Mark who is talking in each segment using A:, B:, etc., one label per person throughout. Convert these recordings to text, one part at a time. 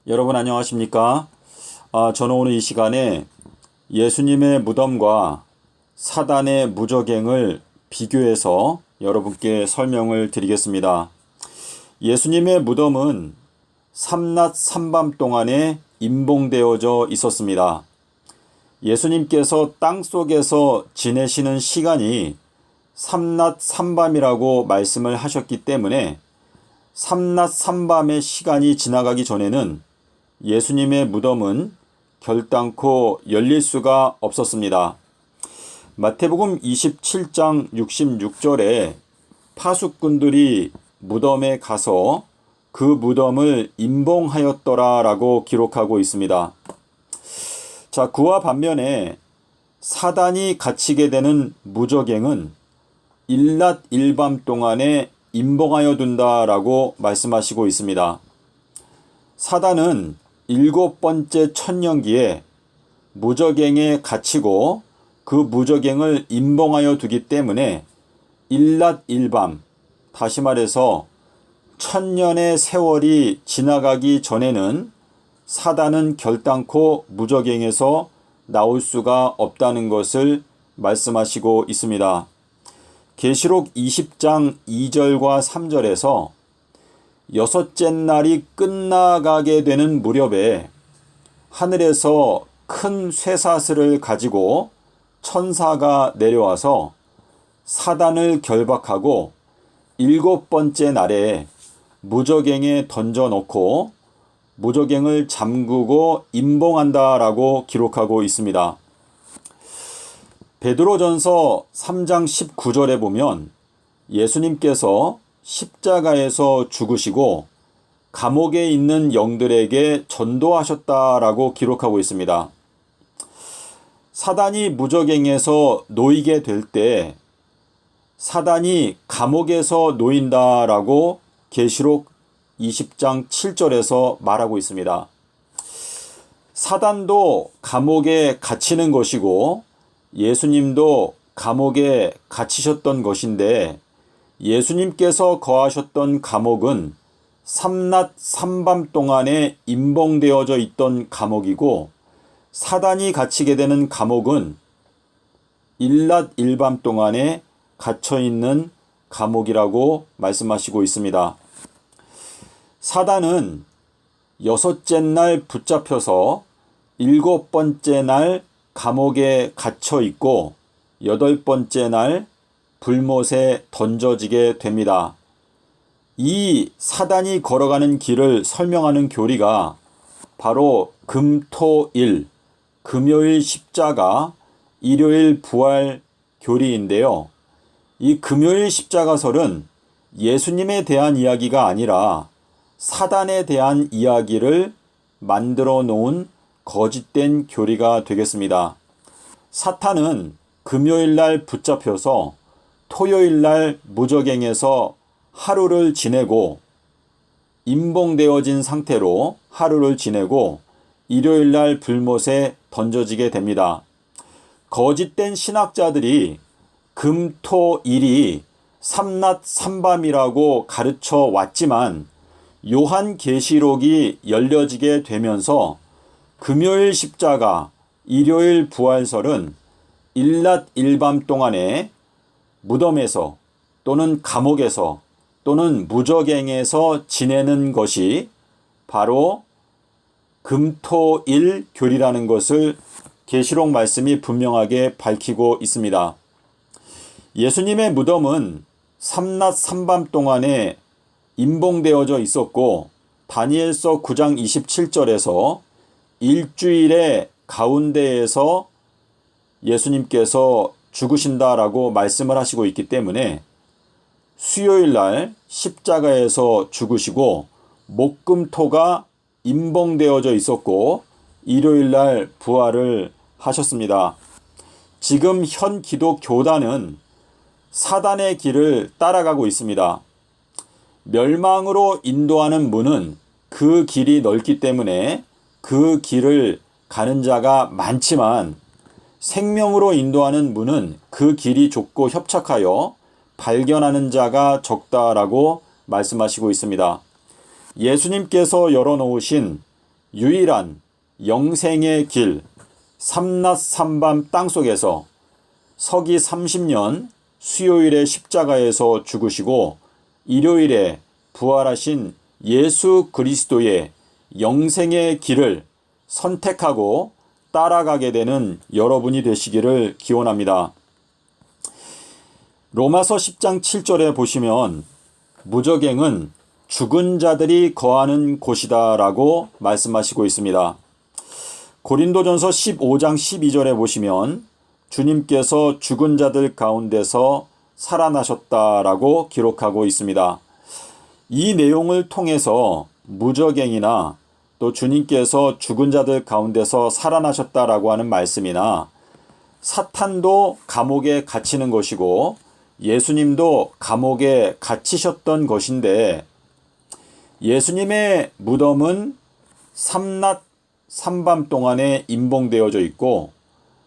A: 여러분 안녕하십니까? 저는 오늘 이 시간에 예수님의 무덤과 사단의 무저갱을 비교해서 여러분께 설명을 드리겠습니다. 예수님의 무덤은 삼낮 삼밤 동안에 임봉되어져 있었습니다. 예수님께서 땅속에서 지내시는 시간이 삼낮 삼밤이라고 말씀을 하셨기 때문에 삼낮 삼밤의 시간이 지나가기 전에는 예수님의 무덤은 결단코 열릴 수가 없었습니다. 마태복음 27장 66절에 파수꾼들이 무덤에 가서 그 무덤을 임봉하였더라 라고 기록하고 있습니다. 자, 그와 반면에 사단이 갇히게 되는 무저갱은 일낮 일밤 동안에 임봉하여 둔다라고 말씀하시고 있습니다. 사단은 7번째 천년기에 무저갱에 갇히고 그 무저갱을 임봉하여 두기 때문에 일낮 일밤, 다시 말해서 1000년의 세월이 지나가기 전에는 사단은 결단코 무저갱에서 나올 수가 없다는 것을 말씀하시고 있습니다. 계시록 20장 2절과 3절에서 여섯째 날이 끝나가게 되는 무렵에 하늘에서 큰 쇠사슬을 가지고 천사가 내려와서 사단을 결박하고 7번째 날에 무저갱에 던져놓고 무저갱을 잠그고 임봉한다라고 기록하고 있습니다. 베드로전서 3장 19절에 보면 예수님께서 십자가에서 죽으시고 감옥에 있는 영들에게 전도하셨다라고 기록하고 있습니다. 사단이 무저갱에서 놓이게 될 때 사단이 감옥에서 놓인다라고 계시록 20장 7절에서 말하고 있습니다. 사단도 감옥에 갇히는 것이고 예수님도 감옥에 갇히셨던 것인데 예수님께서 거하셨던 감옥은 삼낮 삼밤 동안에 임봉되어져 있던 감옥이고 사단이 갇히게 되는 감옥은 일낮 일밤 동안에 갇혀있는 감옥이라고 말씀하시고 있습니다. 사단은 6째 날 붙잡혀서 7번째 날 감옥에 갇혀 있고 8번째 날 불못에 던져지게 됩니다. 이 사단이 걸어가는 길을 설명하는 교리가 바로 금토일, 금요일 십자가, 일요일 부활 교리인데요. 이 금요일 십자가설은 예수님에 대한 이야기가 아니라 사단에 대한 이야기를 만들어 놓은 거짓된 교리가 되겠습니다. 사탄은 금요일날 붙잡혀서 토요일날 무저갱에서 하루를 지내고 임봉되어진 상태로 하루를 지내고 일요일날 불못에 던져지게 됩니다. 거짓된 신학자들이 금토일이 삼낮 삼밤이라고 가르쳐 왔지만 요한계시록이 열려지게 되면서 금요일 십자가, 일요일 부활설은 일낮 일밤 동안에 무덤에서 또는 감옥에서 또는 무저갱에서 지내는 것이 바로 금토일 교리라는 것을 계시록 말씀이 분명하게 밝히고 있습니다. 예수님의 무덤은 삼낮 삼밤 동안에 임봉되어져 있었고 다니엘서 9장 27절에서 일주일의 가운데에서 예수님께서 죽으신다라고 말씀을 하시고 있기 때문에 수요일날 십자가에서 죽으시고 목금토가 임봉되어져 있었고 일요일날 부활을 하셨습니다. 지금 현 기독교단은 사단의 길을 따라가고 있습니다. 멸망으로 인도하는 문은 그 길이 넓기 때문에 그 길을 가는 자가 많지만 생명으로 인도하는 문은 그 길이 좁고 협착하여 발견하는 자가 적다라고 말씀하시고 있습니다. 예수님께서 열어놓으신 유일한 영생의 길 삼낮 삼밤 땅속에서 서기 30년 수요일에 십자가에서 죽으시고 일요일에 부활하신 예수 그리스도의 영생의 길을 선택하고 따라가게 되는 여러분이 되시기를 기원합니다. 로마서 10장 7절에 보시면 무저갱은 죽은 자들이 거하는 곳이다 라고 말씀하시고 있습니다. 고린도전서 15장 12절에 보시면 주님께서 죽은 자들 가운데서 살아나셨다라고 기록하고 있습니다. 이 내용을 통해서 무저갱이나 또 주님께서 죽은 자들 가운데서 살아나셨다라고 하는 말씀이나 사탄도 감옥에 갇히는 것이고 예수님도 감옥에 갇히셨던 것인데 예수님의 무덤은 삼낮 삼밤 동안에 임봉되어져 있고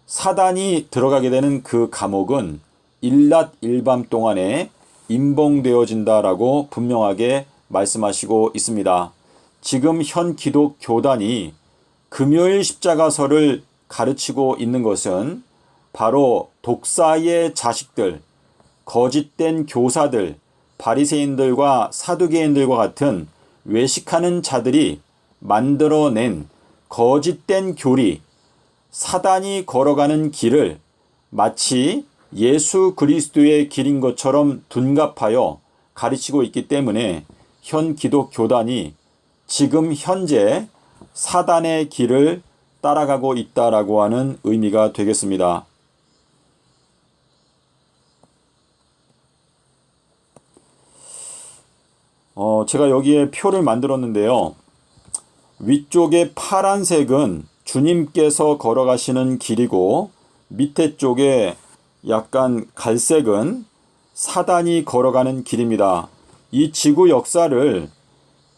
A: 사단이 들어가게 되는 그 감옥은 일낮 일밤 동안에 임봉되어진다라고 분명하게 말씀하시고 있습니다. 지금 현 기독 교단이 금요일 십자가설을 가르치고 있는 것은 바로 독사의 자식들, 거짓된 교사들, 바리새인들과 사두개인들과 같은 외식하는 자들이 만들어낸 거짓된 교리, 사단이 걸어가는 길을 마치 예수 그리스도의 길인 것처럼 둔갑하여 가르치고 있기 때문에 현 기독 교단이 지금 현재 사단의 길을 따라가고 있다라고 하는 의미가 되겠습니다. 제가 여기에 표를 만들었는데요. 위쪽에 파란색은 주님께서 걸어가시는 길이고 밑에 쪽에 약간 갈색은 사단이 걸어가는 길입니다. 이 지구 역사를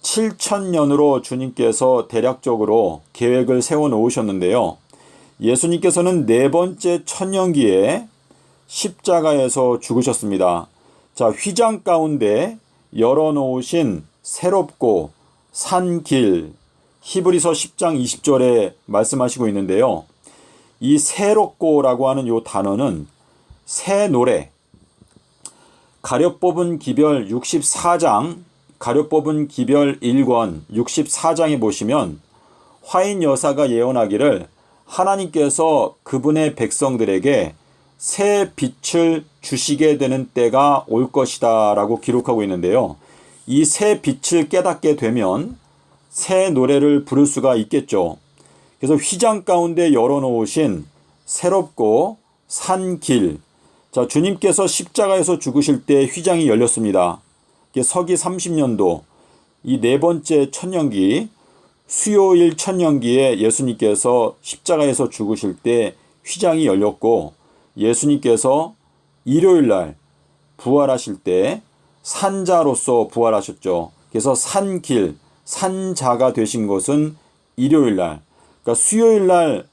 A: 7,000년으로 주님께서 대략적으로 계획을 세워 놓으셨는데요. 예수님께서는 네 번째 천년기에 십자가에서 죽으셨습니다. 자, 휘장 가운데 열어놓으신 새롭고 산 길, 히브리서 10장 20절에 말씀하시고 있는데요. 이 새롭고라고 하는 이 단어는 새 노래, 가룟 기별 64장, 가룟 기별 1권 64장에 보시면 화인 여사가 예언하기를 하나님께서 그분의 백성들에게 새 빛을 주시게 되는 때가 올 것이다 라고 기록하고 있는데요. 이 새 빛을 깨닫게 되면 새 노래를 부를 수가 있겠죠. 그래서 휘장 가운데 열어놓으신 새롭고 산 길. 자, 주님께서 십자가에서 죽으실 때 휘장이 열렸습니다. 서기 30년도 이 네 번째 천년기 수요일 천년기에 예수님께서 십자가에서 죽으실 때 휘장이 열렸고 예수님께서 일요일날 부활하실 때 산자로서 부활하셨죠. 그래서 산길, 산자가 되신 것은 일요일날, 그러니까 수요일날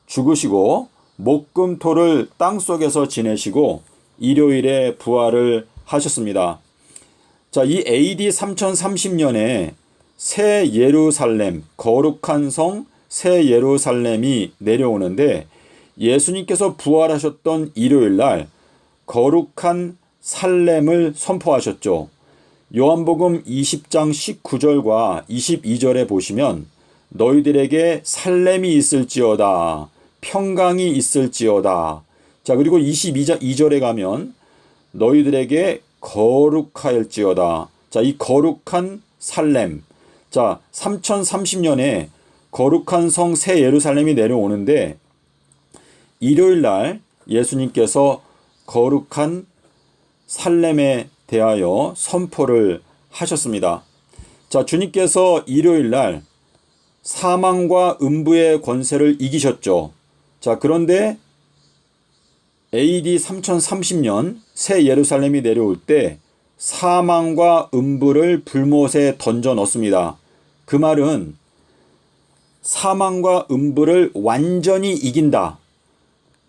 A: 죽으시고 목금토를 땅속에서 지내시고 일요일에 부활을 하셨습니다. 자, 이 AD 3030년에 새 예루살렘, 거룩한 성 새 예루살렘이 내려오는데 예수님께서 부활하셨던 일요일날 거룩한 살렘을 선포하셨죠. 요한복음 20장 19절과 22절에 보시면 너희들에게 살렘이 있을지어다, 평강이 있을지어다. 자, 그리고 22절에 가면 너희들에게 거룩하일지어다. 자, 이 거룩한 살렘. 자, 3030년에 거룩한 성 새 예루살렘이 내려오는데 일요일날 예수님께서 거룩한 살렘에 대하여 선포를 하셨습니다. 자, 주님께서 일요일날 사망과 음부의 권세를 이기셨죠. 자, 그런데 AD 3030년 새 예루살렘이 내려올 때 사망과 음부를 불못에 던져 넣습니다. 그 말은 사망과 음부를 완전히 이긴다.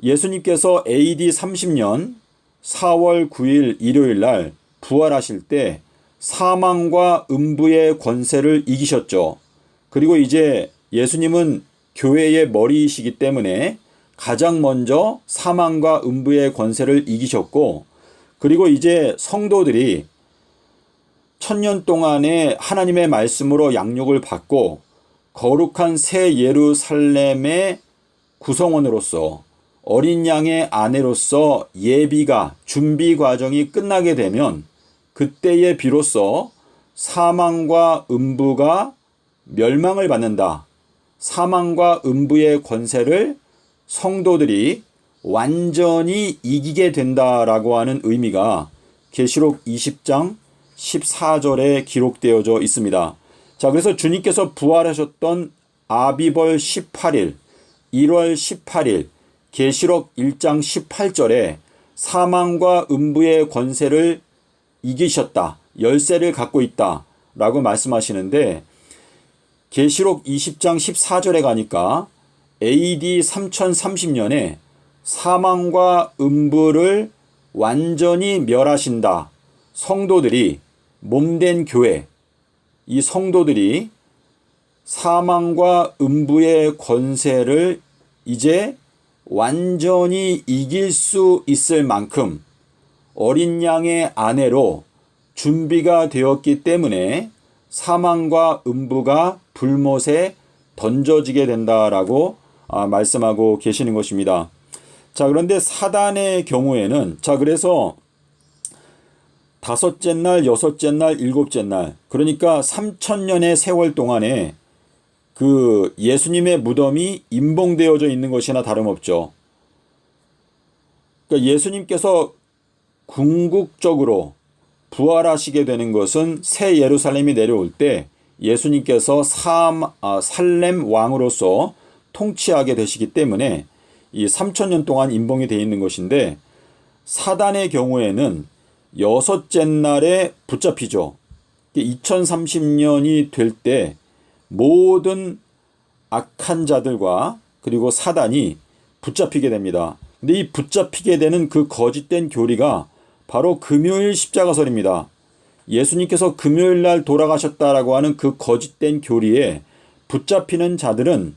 A: 예수님께서 AD 30년 4월 9일 일요일 날 부활하실 때 사망과 음부의 권세를 이기셨죠. 그리고 이제 예수님은 교회의 머리이시기 때문에 가장 먼저 사망과 음부의 권세를 이기셨고, 그리고 이제 성도들이 1000년 동안의 하나님의 말씀으로 양육을 받고 거룩한 새 예루살렘의 구성원으로서 어린 양의 아내로서 예비가 준비 과정이 끝나게 되면 그때에 비로소 사망과 음부가 멸망을 받는다. 사망과 음부의 권세를 성도들이 완전히 이기게 된다라고 하는 의미가 계시록 20장 14절에 기록되어져 있습니다. 자, 그래서 주님께서 부활하셨던 아비벌 18일, 1월 18일, 계시록 1장 18절에 사망과 음부의 권세를 이기셨다, 열쇠를 갖고 있다 라고 말씀하시는데, 계시록 20장 14절에 가니까 AD 3030년에 사망과 음부를 완전히 멸하신다. 성도들이, 몸된 교회, 이 성도들이 사망과 음부의 권세를 이제 완전히 이길 수 있을 만큼 어린 양의 아내로 준비가 되었기 때문에 사망과 음부가 불못에 던져지게 된다라고 말씀하고 계시는 것입니다. 자, 그런데 사단의 경우에는, 자, 그래서 다섯째 날, 여섯째 날, 일곱째 날, 그러니까 3000년의 세월 동안에 그 예수님의 무덤이 임봉되어져 있는 것이나 다름없죠. 그러니까 예수님께서 궁극적으로 부활하시게 되는 것은 새 예루살렘이 내려올 때 예수님께서 살렘 왕으로서 통치하게 되시기 때문에 이 3000년 동안 임봉이 되어 있는 것인데, 사단의 경우에는 여섯째 날에 붙잡히죠. 2030년이 될 때 모든 악한 자들과 그리고 사단이 붙잡히게 됩니다. 근데 이 붙잡히게 되는 그 거짓된 교리가 바로 금요일 십자가설입니다. 예수님께서 금요일 날 돌아가셨다라고 하는 그 거짓된 교리에 붙잡히는 자들은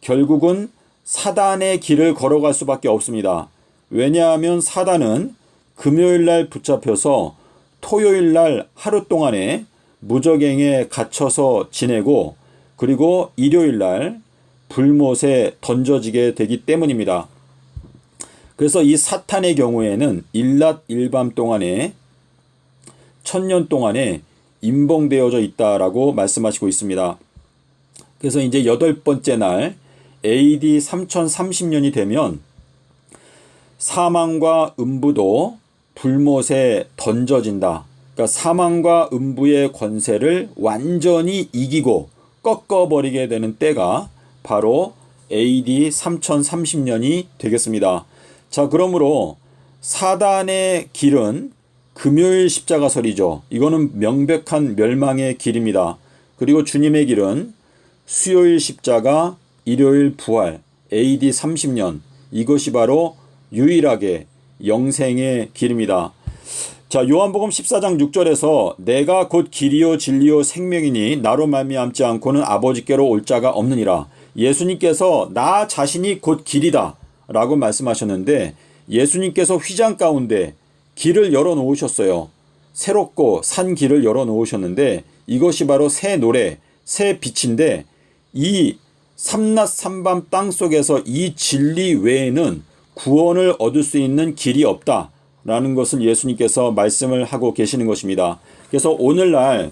A: 결국은 사단의 길을 걸어갈 수밖에 없습니다. 왜냐하면 사단은 금요일 날 붙잡혀서 토요일 날 하루 동안에 무저갱에 갇혀서 지내고, 그리고 일요일 날 불못에 던져지게 되기 때문입니다. 그래서 이 사탄의 경우에는 일낮 일밤 동안에 1000년 동안에 임봉되어져 있다라고 말씀하시고 있습니다. 그래서 이제 8번째 날 AD 3030년이 되면 사망과 음부도 불못에 던져진다. 그러니까 사망과 음부의 권세를 완전히 이기고 꺾어버리게 되는 때가 바로 AD 3030년이 되겠습니다. 자, 그러므로 사단의 길은 금요일 십자가설이죠. 이거는 명백한 멸망의 길입니다. 그리고 주님의 길은 수요일 십자가, 일요일 부활, AD 30년, 이것이 바로 유일하게 영생의 길입니다. 자, 요한복음 14장 6절에서 내가 곧 길이요 진리요 생명이니 나로 말미암지 않고는 아버지께로 올 자가 없느니라. 예수님께서 나 자신이 곧 길이다 라고 말씀하셨는데, 예수님께서 휘장 가운데 길을 열어놓으셨어요. 새롭고 산 길을 열어놓으셨는데, 이것이 바로 새 노래, 새 빛인데, 이 삼낮 삼밤 땅속에서 이 진리 외에는 구원을 얻을 수 있는 길이 없다라는 것을 예수님께서 말씀을 하고 계시는 것입니다. 그래서 오늘날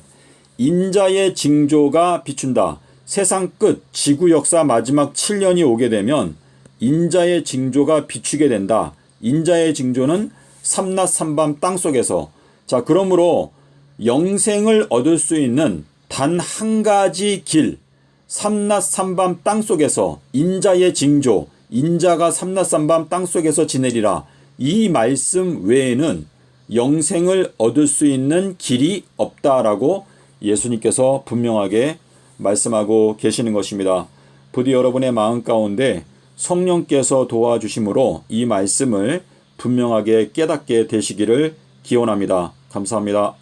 A: 인자의 징조가 비춘다. 세상 끝, 지구 역사 마지막 7년이 오게 되면 인자의 징조가 비추게 된다. 인자의 징조는 삼낮 삼밤 땅속에서. 자, 그러므로 영생을 얻을 수 있는 단 한 가지 길, 삼낮 삼밤 땅속에서 인자의 징조, 인자가 삼낮 삼밤 땅속에서 지내리라. 이 말씀 외에는 영생을 얻을 수 있는 길이 없다라고 예수님께서 분명하게 말씀하고 계시는 것입니다. 부디 여러분의 마음 가운데 성령께서 도와주심으로 이 말씀을 분명하게 깨닫게 되시기를 기원합니다. 감사합니다.